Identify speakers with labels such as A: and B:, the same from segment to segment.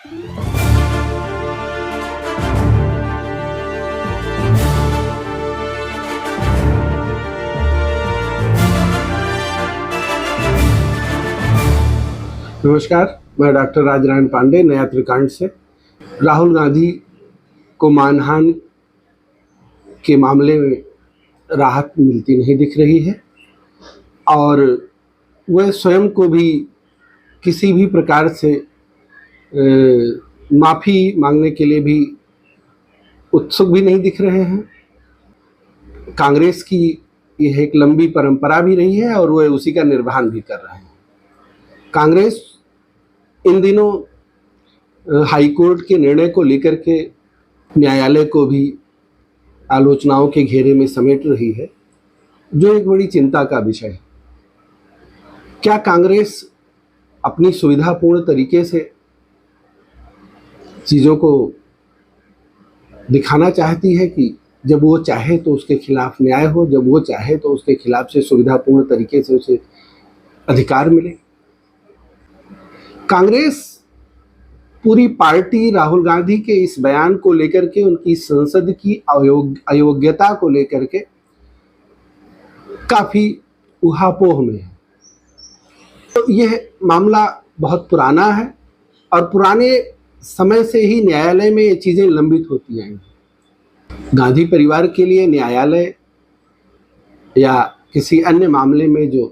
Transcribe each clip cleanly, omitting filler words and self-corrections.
A: नमस्कार, मैं डॉक्टर राजनारायण पांडे, नया त्रिकांड से। राहुल गांधी को मानहानि के मामले में राहत मिलती नहीं दिख रही है और वह स्वयं को भी किसी भी प्रकार से माफ़ी मांगने के लिए भी उत्सुक भी नहीं दिख रहे हैं। कांग्रेस की यह एक लंबी परंपरा भी रही है और वह उसी का निर्वहन भी कर रहे हैं। कांग्रेस इन दिनों हाईकोर्ट के निर्णय को लेकर के न्यायालय को भी आलोचनाओं के घेरे में समेट रही है, जो एक बड़ी चिंता का विषय है। क्या कांग्रेस अपनी सुविधापूर्ण तरीके से चीज़ों को दिखाना चाहती है कि जब वो चाहे तो उसके खिलाफ न्याय हो, जब वो चाहे तो उसके खिलाफ से सुविधापूर्ण तरीके से उसे अधिकार मिले? कांग्रेस पूरी पार्टी राहुल गांधी के इस बयान को लेकर के, उनकी संसद की अयोग्यता को लेकर के काफी उहापोह में है। तो यह मामला बहुत पुराना है और पुराने समय से ही न्यायालय में ये चीजें लंबित होती आई हैं। गांधी परिवार के लिए न्यायालय या किसी अन्य मामले में जो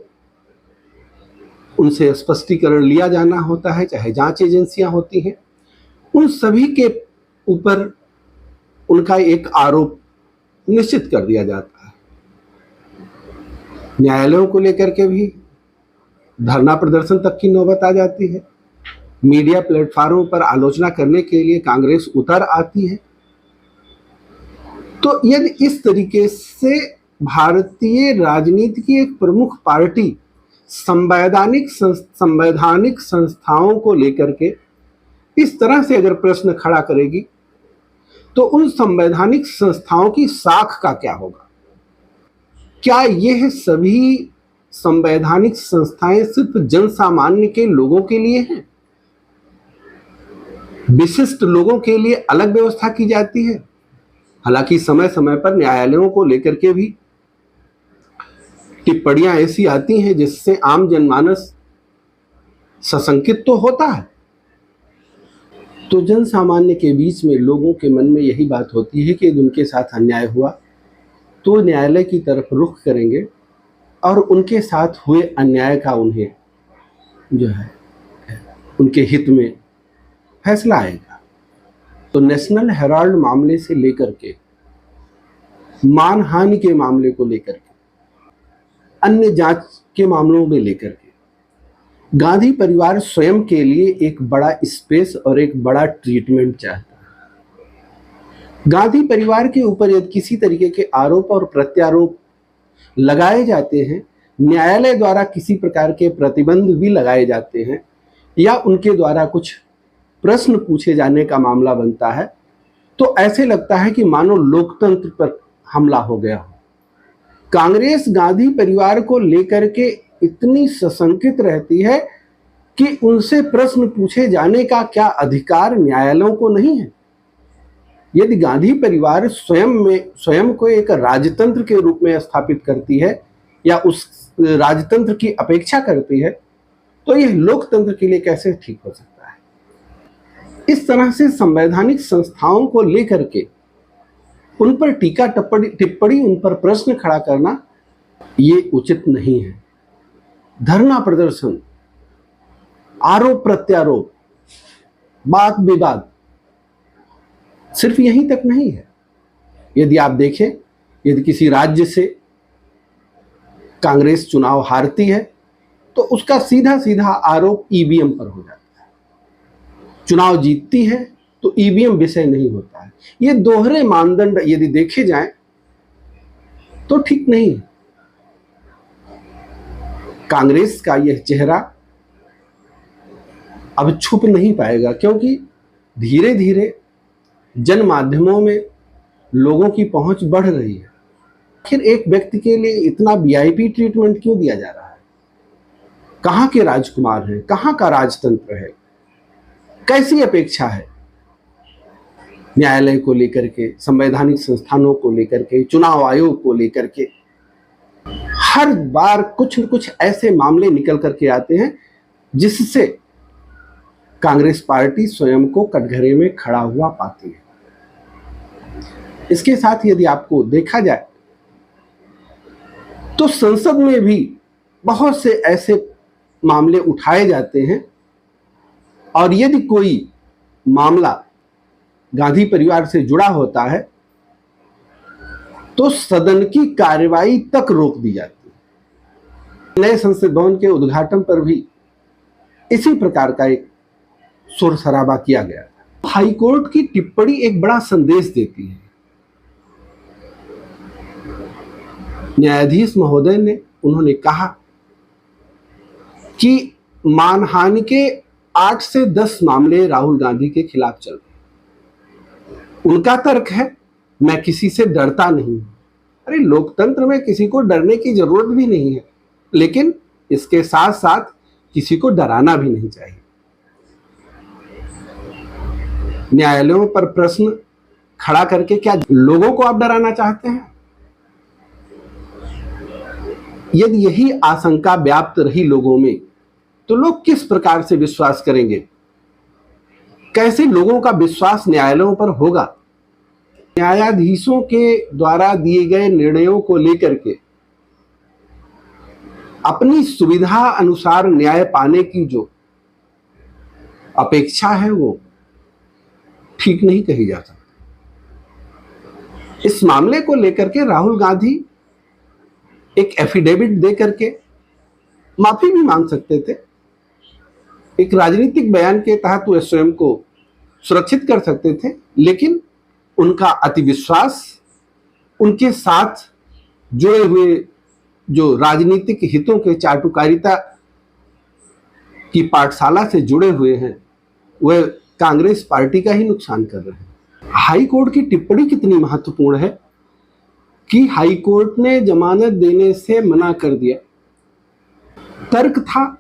A: उनसे स्पष्टीकरण लिया जाना होता है, चाहे जांच एजेंसियां होती हैं, उन सभी के ऊपर उनका एक आरोप निश्चित कर दिया जाता है। न्यायालयों को लेकर के भी धरना प्रदर्शन तक की नौबत आ जाती है। मीडिया प्लेटफार्मों पर आलोचना करने के लिए कांग्रेस उतर आती है। तो यदि इस तरीके से भारतीय राजनीति की एक प्रमुख पार्टी संवैधानिक संस्थाओं को लेकर के इस तरह से अगर प्रश्न खड़ा करेगी, तो उन संवैधानिक संस्थाओं की साख का क्या होगा? क्या यह सभी संवैधानिक संस्थाएं सिर्फ जन सामान्य के लोगों के लिए हैं? विशिष्ट लोगों के लिए अलग व्यवस्था की जाती है? हालांकि समय समय पर न्यायालयों को लेकर के भी टिप्पणियां ऐसी आती हैं जिससे आम जनमानस सशंकित तो होता है। तो जन सामान्य के बीच में लोगों के मन में यही बात होती है कि यदि उनके साथ अन्याय हुआ तो न्यायालय की तरफ रुख करेंगे और उनके साथ हुए अन्याय का उन्हें जो है उनके हित में फैसला आएगा। तो नेशनल हेराल्ड मामले से लेकर के मानहानि के मामले को लेकर के, अन्य जांच के मामलों में लेकर के गांधी परिवार स्वयं के लिए एक बड़ा स्पेस और एक बड़ा ट्रीटमेंट चाहता है। गांधी परिवार के ऊपर यदि किसी तरीके के आरोप और प्रत्यारोप लगाए जाते हैं, न्यायालय द्वारा किसी प्रकार के प्रतिबंध भी लगाए जाते हैं या उनके द्वारा कुछ प्रश्न पूछे जाने का मामला बनता है, तो ऐसे लगता है कि मानो लोकतंत्र पर हमला हो गया हो। कांग्रेस गांधी परिवार को लेकर के इतनी सशंकित रहती है कि उनसे प्रश्न पूछे जाने का क्या अधिकार न्यायालयों को नहीं है? यदि गांधी परिवार स्वयं को एक राजतंत्र के रूप में स्थापित करती है या उस राजतंत्र की अपेक्षा करती है, तो यह लोकतंत्र के लिए कैसे ठीक हो सकता है? इस तरह से संवैधानिक संस्थाओं को लेकर के उन पर टीका टिप्पणी, उन पर प्रश्न खड़ा करना ये उचित नहीं है। धरना प्रदर्शन, आरोप प्रत्यारोप, वाद विवाद सिर्फ यहीं तक नहीं है। यदि आप देखें, यदि किसी राज्य से कांग्रेस चुनाव हारती है तो उसका सीधा सीधा आरोप ईवीएम पर हो जाता है। चुनाव जीतती है तो ईवीएम विषय नहीं होता है। ये दोहरे मानदंड यदि देखे जाएं तो ठीक नहीं है। कांग्रेस का यह चेहरा अब छुप नहीं पाएगा, क्योंकि धीरे धीरे जन माध्यमों में लोगों की पहुंच बढ़ रही है। आखिर एक व्यक्ति के लिए इतना वीआईपी ट्रीटमेंट क्यों दिया जा रहा है? कहां के राजकुमार हैं? कहां का राजतंत्र है? कैसी अपेक्षा है न्यायालय को लेकर के, संवैधानिक संस्थानों को लेकर के, चुनाव आयोग को लेकर के? हर बार कुछ न कुछ ऐसे मामले निकल करके आते हैं जिससे कांग्रेस पार्टी स्वयं को कटघरे में खड़ा हुआ पाती है। इसके साथ यदि आपको देखा जाए तो संसद में भी बहुत से ऐसे मामले उठाए जाते हैं, और यदि कोई मामला गांधी परिवार से जुड़ा होता है तो सदन की कार्यवाही तक रोक दी जाती है। नए संसद भवन के उद्घाटन पर भी इसी प्रकार का एक शोर शराबा किया गया था। हाईकोर्ट की टिप्पणी एक बड़ा संदेश देती है। न्यायाधीश महोदय ने उन्होंने कहा कि मानहानि के 8 से 10 मामले राहुल गांधी के खिलाफ चल रहे। उनका तर्क है, मैं किसी से डरता नहीं हूं। अरे, लोकतंत्र में किसी को डरने की जरूरत भी नहीं है, लेकिन इसके साथ साथ किसी को डराना भी नहीं चाहिए। न्यायालयों पर प्रश्न खड़ा करके क्या लोगों को आप डराना चाहते हैं? यदि यही आशंका व्याप्त रही लोगों में तो लोग किस प्रकार से विश्वास करेंगे? कैसे लोगों का विश्वास न्यायालयों पर होगा? न्यायाधीशों के द्वारा दिए गए निर्णयों को लेकर के अपनी सुविधा अनुसार न्याय पाने की जो अपेक्षा है वो ठीक नहीं कही जा सकती। इस मामले को लेकर के राहुल गांधी एक एफिडेविट दे करके माफी भी मांग सकते थे। एक राजनीतिक बयान के तहत वे स्वयं को सुरक्षित कर सकते थे, लेकिन उनका अतिविश्वास, उनके साथ जुड़े हुए जो राजनीतिक हितों के चाटुकारिता की पाठशाला से जुड़े हुए हैं, वह कांग्रेस पार्टी का ही नुकसान कर रहे हैं। हाई कोर्ट की टिप्पणी कितनी महत्वपूर्ण है कि हाई कोर्ट ने जमानत देने से मना कर दिया। तर्क था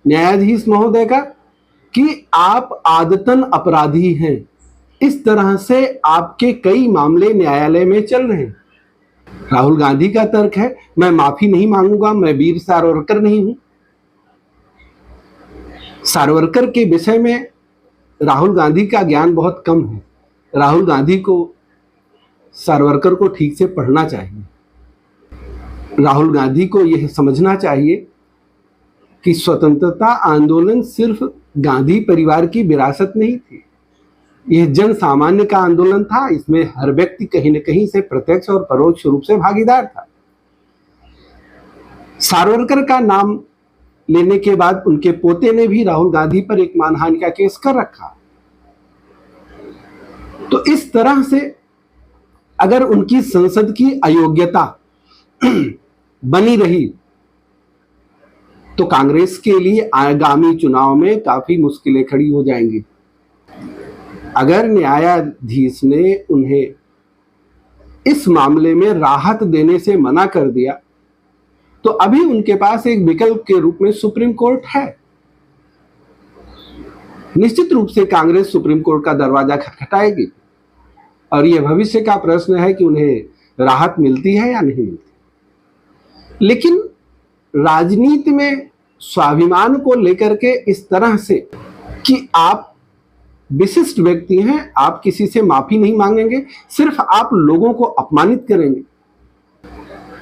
A: न्यायाधीश महोदय का कि आप आदतन अपराधी हैं, इस तरह से आपके कई मामले न्यायालय में चल रहे हैं। राहुल गांधी का तर्क है, मैं माफी नहीं मांगूंगा, मैं वीर सावरकर नहीं हूं। सावरकर के विषय में राहुल गांधी का ज्ञान बहुत कम है। राहुल गांधी को सावरकर को ठीक से पढ़ना चाहिए। राहुल गांधी को यह समझना चाहिए कि स्वतंत्रता आंदोलन सिर्फ गांधी परिवार की विरासत नहीं थी, यह जन सामान्य का आंदोलन था। इसमें हर व्यक्ति कहीं न कहीं से प्रत्यक्ष और परोक्ष रूप से भागीदार था। सावरकर का नाम लेने के बाद उनके पोते ने भी राहुल गांधी पर एक मानहानि का केस कर रखा। तो इस तरह से अगर उनकी संसद की अयोग्यता बनी रही तो कांग्रेस के लिए आगामी चुनाव में काफी मुश्किलें खड़ी हो जाएंगी। अगर न्यायाधीश ने उन्हें इस मामले में राहत देने से मना कर दिया तो अभी उनके पास एक विकल्प के रूप में सुप्रीम कोर्ट है। निश्चित रूप से कांग्रेस सुप्रीम कोर्ट का दरवाजा खटखटाएगी और यह भविष्य का प्रश्न है कि उन्हें राहत मिलती है या नहीं मिलती। लेकिन राजनीति में स्वाभिमान को लेकर के इस तरह से कि आप विशिष्ट व्यक्ति हैं, आप किसी से माफी नहीं मांगेंगे, सिर्फ आप लोगों को अपमानित करेंगे।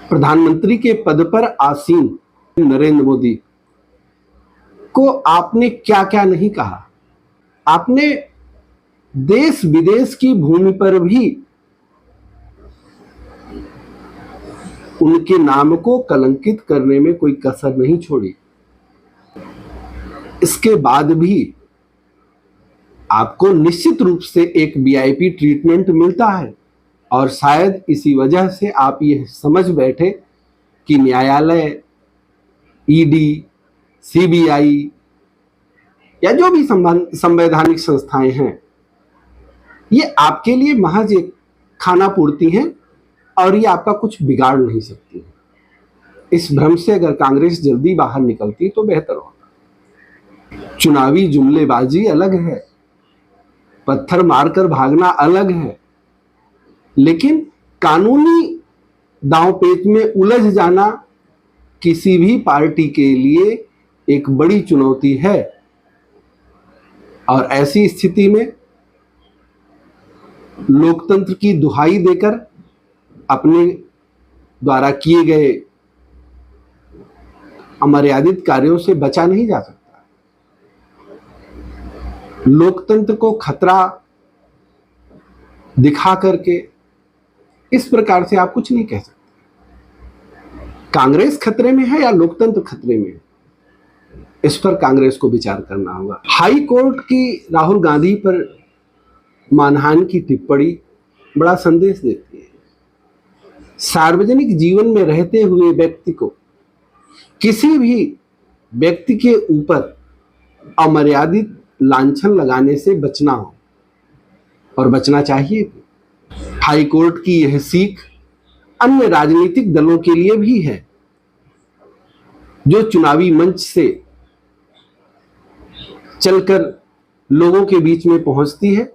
A: प्रधानमंत्री के पद पर आसीन नरेंद्र मोदी को आपने क्या क्या नहीं कहा। आपने देश विदेश की भूमि पर भी उनके नाम को कलंकित करने में कोई कसर नहीं छोड़ी। इसके बाद भी आपको निश्चित रूप से एक वीआईपी ट्रीटमेंट मिलता है और शायद इसी वजह से आप ये समझ बैठे कि न्यायालय, ईडी, सीबीआई या जो भी संवैधानिक संस्थाएं हैं, ये आपके लिए महज एक खाना पूर्ति हैं और ये आपका कुछ बिगाड़ नहीं सकती है। इस भ्रम से अगर कांग्रेस जल्दी बाहर निकलती तो बेहतर होता। चुनावी जुमलेबाजी अलग है, पत्थर मारकर भागना अलग है, लेकिन कानूनी दांवपेच में उलझ जाना किसी भी पार्टी के लिए एक बड़ी चुनौती है। और ऐसी स्थिति में लोकतंत्र की दुहाई देकर अपने द्वारा किए गए अमर्यादित कार्यों से बचा नहीं जा सकता। लोकतंत्र को खतरा दिखा करके इस प्रकार से आप कुछ नहीं कह सकते। कांग्रेस खतरे में है या लोकतंत्र खतरे में है, इस पर कांग्रेस को विचार करना होगा। हाई कोर्ट की राहुल गांधी पर मानहानि की टिप्पणी बड़ा संदेश देती है। सार्वजनिक जीवन में रहते हुए व्यक्ति को किसी भी व्यक्ति के ऊपर अमर्यादित लांछन लगाने से बचना हो, और बचना चाहिए। हाई कोर्ट की यह सीख अन्य राजनीतिक दलों के लिए भी है, जो चुनावी मंच से चलकर लोगों के बीच में पहुंचती है।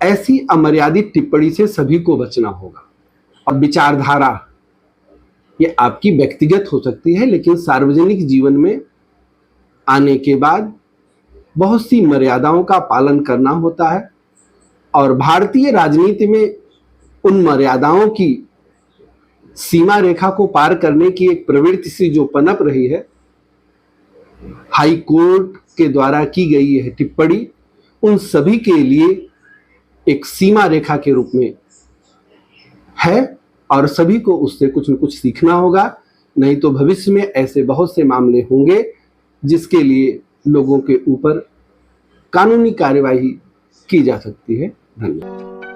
A: ऐसी अमर्यादित टिप्पणी से सभी को बचना होगा। और विचारधारा ये आपकी व्यक्तिगत हो सकती है, लेकिन सार्वजनिक जीवन में आने के बाद बहुत सी मर्यादाओं का पालन करना होता है। और भारतीय राजनीति में उन मर्यादाओं की सीमा रेखा को पार करने की एक प्रवृत्ति सी जो पनप रही है, हाई कोर्ट के द्वारा की गई यह टिप्पणी उन सभी के लिए एक सीमा रेखा के रूप में है, और सभी को उससे कुछ न कुछ सीखना होगा। नहीं तो भविष्य में ऐसे बहुत से मामले होंगे जिसके लिए लोगों के ऊपर कानूनी कार्यवाही की जा सकती है। धन्यवाद।